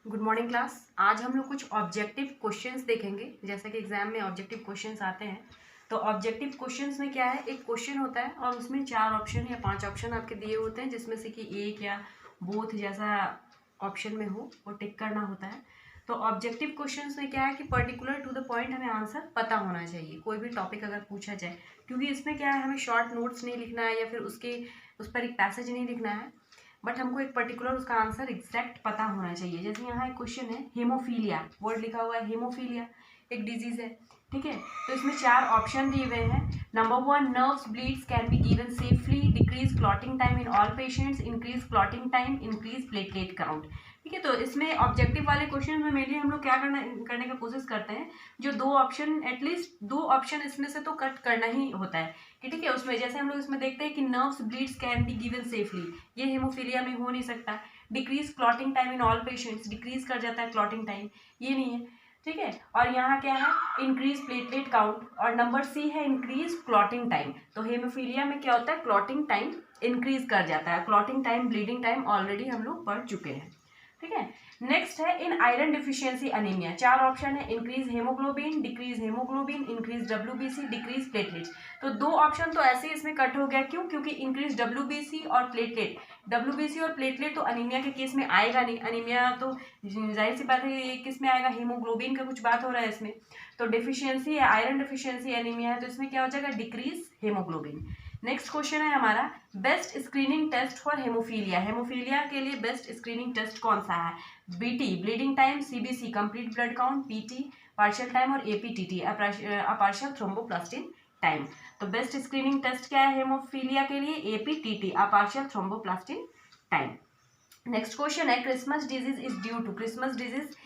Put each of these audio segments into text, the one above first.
Good morning class. आज हम लोग कुछ ऑब्जेक्टिव क्वेश्चंस देखेंगे। जैसे कि एग्जाम में ऑब्जेक्टिव क्वेश्चंस आते हैं, तो ऑब्जेक्टिव क्वेश्चंस में क्या है, एक क्वेश्चन होता है और उसमें 4 ऑप्शन या 5 ऑप्शन आपके दिए होते हैं, जिसमें से कि एक या बोथ जैसा ऑप्शन में हो वो टिक करना होता है। तो ऑब्जेक्टिव क्वेश्चंस में क्या है कि पर्टिकुलर टू द पॉइंट हमें आंसर पता होना चाहिए, कोई भी टॉपिक अगर पूछा जाए, क्योंकि इसमें क्या है, हमें शॉर्ट नोट्स नहीं लिखना है या फिर उस पर एक पैसेज नहीं लिखना है, बट हमको एक पर्टिकुलर उसका आंसर एग्जैक्ट पता होना चाहिए। जैसे यहाँ एक क्वेश्चन है, हेमोफीलिया वर्ड लिखा हुआ है, हेमोफीलिया एक डिजीज है, ठीक है। तो इसमें 4 ऑप्शन दिए हुए हैं। Number 1, nerves bleeds can be given safely, decrease clotting time in all patients, increase clotting time, increase platelet count, ठीक है। तो इसमें ऑब्जेक्टिव वाले क्वेश्चन में मेनली हम लोग क्या करने का कोशिश करते हैं, जो 2 ऑप्शन, एटलीस्ट 2 ऑप्शन इसमें से तो कट करना ही होता है कि ठीक है। उसमें जैसे हम लोग इसमें देखते हैं कि nerves bleeds can be given safely, ये हेमोफीलिया में हो नहीं सकता। Decrease clotting time in all patients, decrease कर जाता है क्लॉटिंग टाइम, ये नहीं है, ठीक है। और यहाँ क्या है, इंक्रीज प्लेटलेट काउंट, और नंबर सी है इंक्रीज क्लॉटिंग टाइम। तो हेमोफीलिया में क्या होता है, क्लॉटिंग टाइम इंक्रीज कर जाता है। Clotting time, bleeding time already हम लोग पढ़ चुके हैं, ठीक है। नेक्स्ट है in iron deficiency anaemia, 4 option है, increase haemoglobin, decrease haemoglobin, increase WBC, decrease platelets. तो 2 ऑप्शन तो ऐसे ही इसमें कट हो गया, क्यों? क्योंकि इंक्रीज डब्ल्यूबीसी और प्लेटलेट, डब्ल्यूबीसी और प्लेटलेट तो अनीमिया के केस में आएगा नहीं। अनीमिया तो जाहिर सी बात है, किस में आएगा, हीमोग्लोबिन का कुछ बात हो रहा है इसमें। तो डिफिशियंसी है, आयरन डिफिशियंसी एनीमिया है, तो इसमें क्या हो जाएगा, डिक्रीज हेमोग्लोबिन। नेक्स्ट क्वेश्चन है हमारा, best screening test for haemophilia, haemophilia के लिए बेस्ट स्क्रीनिंग टेस्ट कौन सा है? BT bleeding time, CBC complete blood count, PT partial time, और एपीटीटी अपार्शियल थ्रोम्बोप्लास्टिन टाइम। तो बेस्ट स्क्रीनिंग टेस्ट क्या है हेमोफीलिया के लिए? APTT a partial thromboplastin time. Next question है, Christmas disease is due to, Christmas disease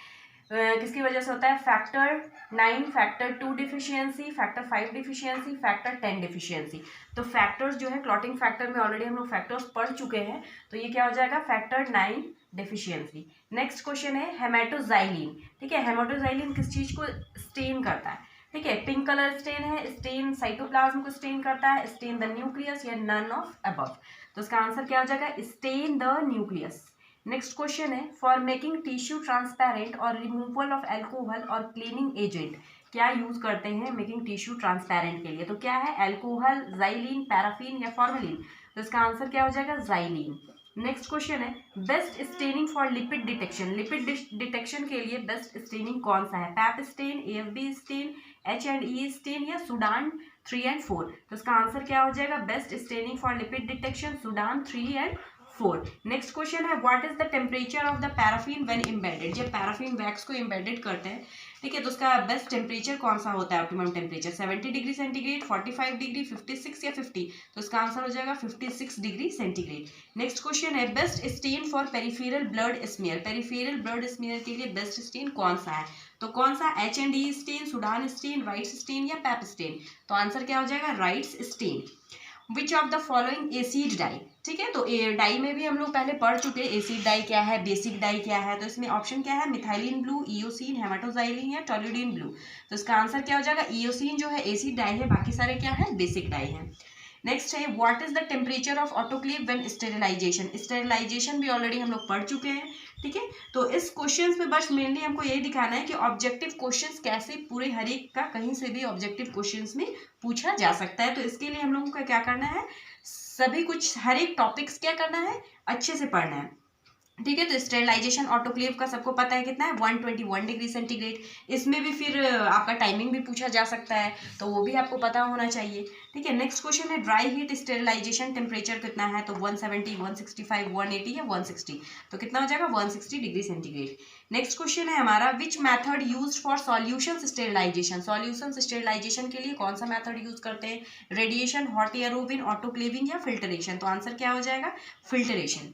किसकी वजह से होता है? Factor 9, factor 2 deficiency, factor 5 deficiency, factor 10 deficiency. तो फैक्टर्स जो है, क्लॉटिंग फैक्टर में ऑलरेडी हम लोग फैक्टर्स पढ़ चुके हैं, तो ये क्या हो जाएगा, फैक्टर 9 डिफिशियंसी। नेक्स्ट क्वेश्चन है हेमाटोजाइलिन, ठीक है। हेमाटोजाइलिन किस चीज को स्टेन करता है? ठीक है, पिंक कलर स्टेन है, स्टेन साइटोप्लाज्म को स्टेन करता है, स्टेन द न्यूक्लियस, या नन ऑफ अबव। तो इसका आंसर क्या हो जाएगा, stand the nucleus. Next question है, फॉर मेकिंग टिश्यू ट्रांसपेरेंट और रिमूवल ऑफ एल्कोहल और क्लीनिंग एजेंट, क्या यूज करते हैं मेकिंग टिश्यू ट्रांसपेरेंट के लिए? तो क्या है, एल्कोहल, जाइलिन, पैराफिन, या फॉर्मेलिन। तो इसका आंसर क्या हो जाएगा, जाइलिन। नेक्स्ट क्वेश्चन है, best staining for lipid detection, lipid detection के लिए बेस्ट स्टेनिंग कौन सा है? Pap stain, AFB stain, H&E stain, या सुडान 3 और 4। तो इसका आंसर क्या हो जाएगा, best staining for lipid detection Sudan 3 और 4। नेक्स्ट क्वेश्चन है, what is the temperature of the paraffin when embedded, जब पैराफिन वैक्स को एम्बेडेड करते हैं, ठीक है, तो उसका बेस्ट टेम्परेचर कौन सा होता है? Optimum temperature 70 degree centigrade, 45 degree, 56 या 50। तो इसका आंसर हो जाएगा 56 डिग्री सेंटीग्रेड। नेक्स्ट क्वेश्चन है, best stand for peripheral blood smear, peripheral blood smear के लिए बेस्ट स्टेन कौन सा है? तो कौन सा, H&E stain, Sudan stain, Wright's stain, या पैप स्टेन। तो आंसर क्या हो जाएगा, Wright's stain. Which of the following acid dye, ठीक है। तो डाई में भी हम लोग पहले पढ़ चुके हैं, एसिड डाई क्या है, बेसिक डाई क्या है। तो इसमें ऑप्शन क्या है, मिथाइलिन ब्लू, इयोसिन, हेमाटोजाइलिन, या टोल्यूडिन ब्लू। तो इसका आंसर क्या हो जाएगा, इयोसिन जो है एसिड डाई है, बाकी सारे क्या है, बेसिक डाई है। नेक्स्ट है, what is the temperature of autoclave when sterilization, sterilization भी ऑलरेडी हम लोग पढ़ चुके हैं, ठीक है। तो इस क्वेश्चंस में बस मेनली हमको यही दिखाना है कि ऑब्जेक्टिव क्वेश्चंस कैसे पूरे हर एक का कहीं से भी ऑब्जेक्टिव क्वेश्चंस में पूछा जा सकता है। तो इसके लिए हम लोगों को क्या करना है, सभी कुछ हर एक टॉपिक्स क्या करना है, अच्छे से पढ़ना है, ठीक है। तो स्टेरिलाइजेशन ऑटोक्लेव का सबको पता है कितना है, 121 डिग्री सेंटीग्रेड। इसमें भी फिर आपका टाइमिंग भी पूछा जा सकता है, तो वो भी आपको पता होना चाहिए, ठीक है। नेक्स्ट क्वेश्चन है, ड्राई हीट स्टेरिलाइजेशन टेम्परेचर कितना है? तो 170, 165, 180 या 160। तो कितना हो जाएगा, 160 डिग्री सेंटीग्रेड। नेक्स्ट क्वेश्चन है हमारा, which method use for solution sterilization, solution sterilization के लिए कौन सा मैथड यूज करते हैं? Radiation, hot air oven, autoclaving, या फिल्टरेशन। तो आंसर क्या हो जाएगा, फिल्टरेशन।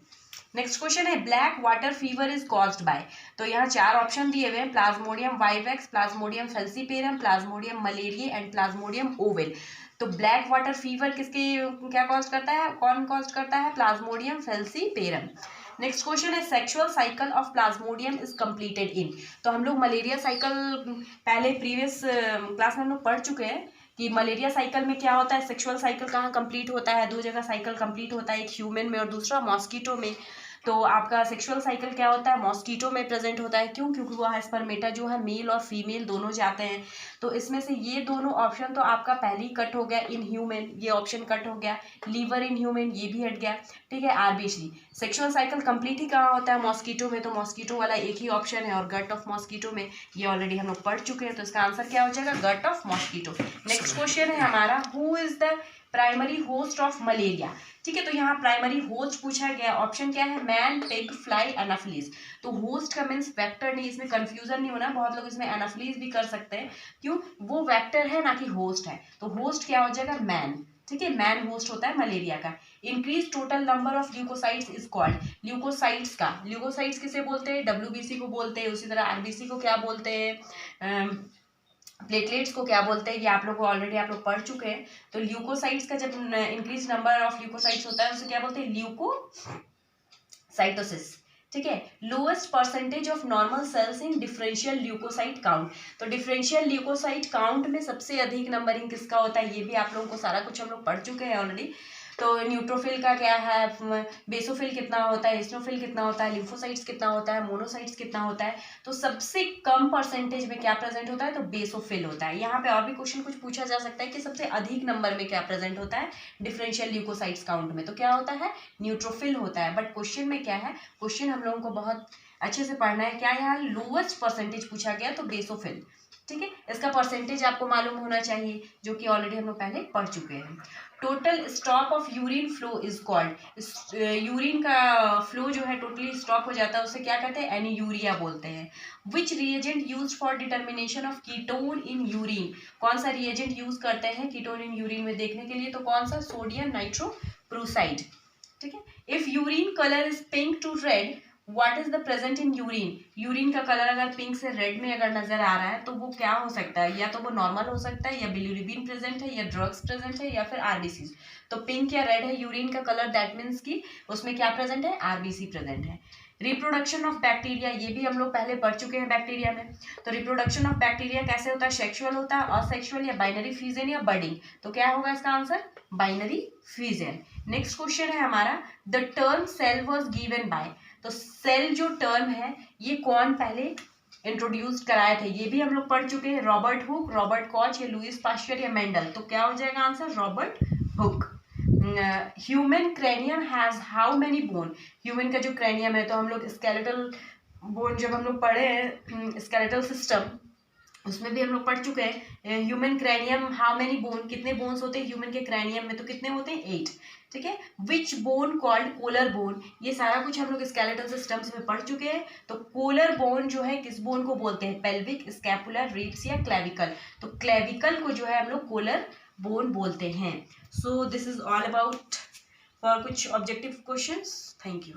नेक्स्ट क्वेश्चन है, black water fever is caused by. तो यहाँ 4 ऑप्शन दिए हुए हैं, plasmodium vivax, plasmodium falciparum, plasmodium malaria, and plasmodium ovale. तो ब्लैक वाटर फीवर किसके क्या कॉज करता है, कौन कॉज करता है? Plasmodium falciparum. नेक्स्ट क्वेश्चन है, sexual cycle of Plasmodium is completed in. तो हम लोग मलेरिया साइकिल पहले प्रीवियस क्लास में हम लोग पढ़ चुके हैं कि मलेरिया साइकिल में क्या होता है, सेक्सुअल साइकिल कहाँ कंप्लीट होता है, 2 जगह साइकिल कंप्लीट होता है, एक ह्यूमन में और दूसरा मॉस्किटो में। तो आपका सेक्सुअल साइकिल क्या होता है, मॉस्किटो में प्रेजेंट होता है। क्यों? क्योंकि वो स्पर्मेटा जो है मेल और फीमेल दोनों जाते हैं। तो इसमें से ये दोनों ऑप्शन तो आपका पहले ही कट हो गया, इन ह्यूमन ये ऑप्शन कट हो गया, लीवर इन ह्यूमन ये भी हट गया, ठीक है। आरबीसी सेक्सुअल साइकिल कंप्लीट ही कहाँ होता है, मॉस्किटो में, तो मॉस्किटो वाला एक ही ऑप्शन है। और गट ऑफ मॉस्किटो में ये ऑलरेडी हम लोग पढ़ चुके हैं, तो इसका आंसर क्या हो जाएगा, gut of mosquito. Next question है हमारा, who is the primary host of malaria. ठीक है, तो यहाँ प्राइमरी होस्ट पूछा गया, ऑप्शन क्या है, मैन, पिग, फ्लाई, एनाफिलीज। तो होस्ट का मीन्स वेक्टर नहीं, इसमें कंफ्यूजन नहीं होना, बहुत लोग इसमें एनाफिलीज भी कर सकते हैं। क्यों? वो वेक्टर है ना कि होस्ट है, तो होस्ट क्या हो जाएगा, मैन। ठीक है, मैन होस्ट होता है मलेरिया का। Increase total number of leukocytes is called, leukocytes का, ल्यूकोसाइट्स किसे बोलते हैं, डब्ल्यूबीसी को बोलते हैं। उसी तरह आरबीसी को क्या बोलते हैं, प्लेटलेट्स को क्या बोलते हैं, ये आप लोग को ऑलरेडी आप लोग पढ़ चुके हैं। तो ल्यूकोसाइट्स का जब इंक्रीज नंबर ऑफ ल्यूकोसाइट्स होता है उसे क्या बोलते हैं, ल्यूकोसाइटोसिस। ठीक है, lowest percentage of normal cells in differential leukocyte count. तो डिफरेंशियल ल्यूकोसाइट काउंट में सबसे अधिक नंबरिंग किसका होता है, ये भी आप लोगों को सारा कुछ हम लोग पढ़ चुके हैं ऑलरेडी। तो न्यूट्रोफिल का क्या है, बेसोफिल कितना होता है, एस्नोफिल कितना होता है, लिम्फोसाइट्स कितना होता है, मोनोसाइट्स कितना होता है। तो सबसे कम परसेंटेज में क्या प्रेजेंट होता है, तो बेसोफिल होता है। यहाँ पे और भी क्वेश्चन कुछ पूछा जा सकता है कि सबसे अधिक नंबर में क्या प्रेजेंट होता है डिफरेंशियल ल्यूकोसाइट्स काउंट में, तो क्या होता है, न्यूट्रोफिल होता है। बट क्वेश्चन में क्या है, क्वेश्चन हम लोगों को बहुत अच्छे से पढ़ना है। क्या यहाँ लोएस्ट परसेंटेज पूछा गया, तो बेसोफिल। ठीक है, इसका परसेंटेज आपको मालूम होना चाहिए, जो कि ऑलरेडी हम लोग पहले पढ़ चुके हैं। Total stop of urine flow is called, urine का फ्लो जो है टोटली स्टॉप हो जाता है, उसे क्या कहते हैं, एनीयूरिया बोलते हैं। Which reagent use for determination of ketone in urine, कौन सा रिएजेंट यूज करते हैं कीटोन इन यूरिन में देखने के लिए, तो कौन सा, सोडियम नाइट्रोप्रोसाइड। ठीक है, if urine colour is pink to red, what is the present in urine, urine का कलर अगर पिंक से रेड में अगर नजर आ रहा है तो वो क्या हो सकता है, या तो वो नॉर्मल हो सकता है, या बिलिरुबिन प्रेजेंट है, या ड्रग्स प्रेजेंट है, या फिर आरबीसी। तो पिंक या रेड है यूरिन का कलर, दैट मीन्स कि उसमें क्या प्रेजेंट है, आरबीसी प्रेजेंट है। रिप्रोडक्शन ऑफ बैक्टीरिया, ये भी हम लोग पहले पढ़ चुके हैं बैक्टीरिया में। तो रिप्रोडक्शन ऑफ बैक्टीरिया कैसे होता है, सेक्सुअल होता है, असेक्सुअल, या बाइनरी फ्यूजन, या बडिंग। तो क्या होगा इसका answer, binary fusion. Next question है हमारा, the term cell was given by, तो सेल जो टर्म है ये कौन पहले इंट्रोड्यूस कराए थे, ये भी हम लोग पढ़ चुके हैं, रॉबर्ट हुक, रॉबर्ट कॉच, या लुइस पास्चर, या मेंडल। तो क्या हो जाएगा answer, Robert Hooke. Human cranium has how many bone, human का जो क्रेनियम है, तो हम लोग स्केलेटल बोन जब हम लोग पढ़े हैं स्केलेटल सिस्टम, उसमें भी हम लोग पढ़ चुके हैं human cranium how many bone, कितने बोन्स होते हैं ह्यूमन के क्रेनियम में, तो कितने होते हैं, 8। ठीक है, विच बोन कॉल्ड कोलर बोन, ये सारा कुछ हम लोग स्केलेटल सिस्टम्स में पढ़ चुके हैं। तो कोलर बोन जो है किस बोन को बोलते हैं, पेल्विक, स्कैपुलर, रिब्स, या क्लेविकल। तो क्लेविकल को जो है हम लोग कोलर बोन बोलते हैं। So this is all about for कुछ ऑब्जेक्टिव क्वेश्चंस। Thank you.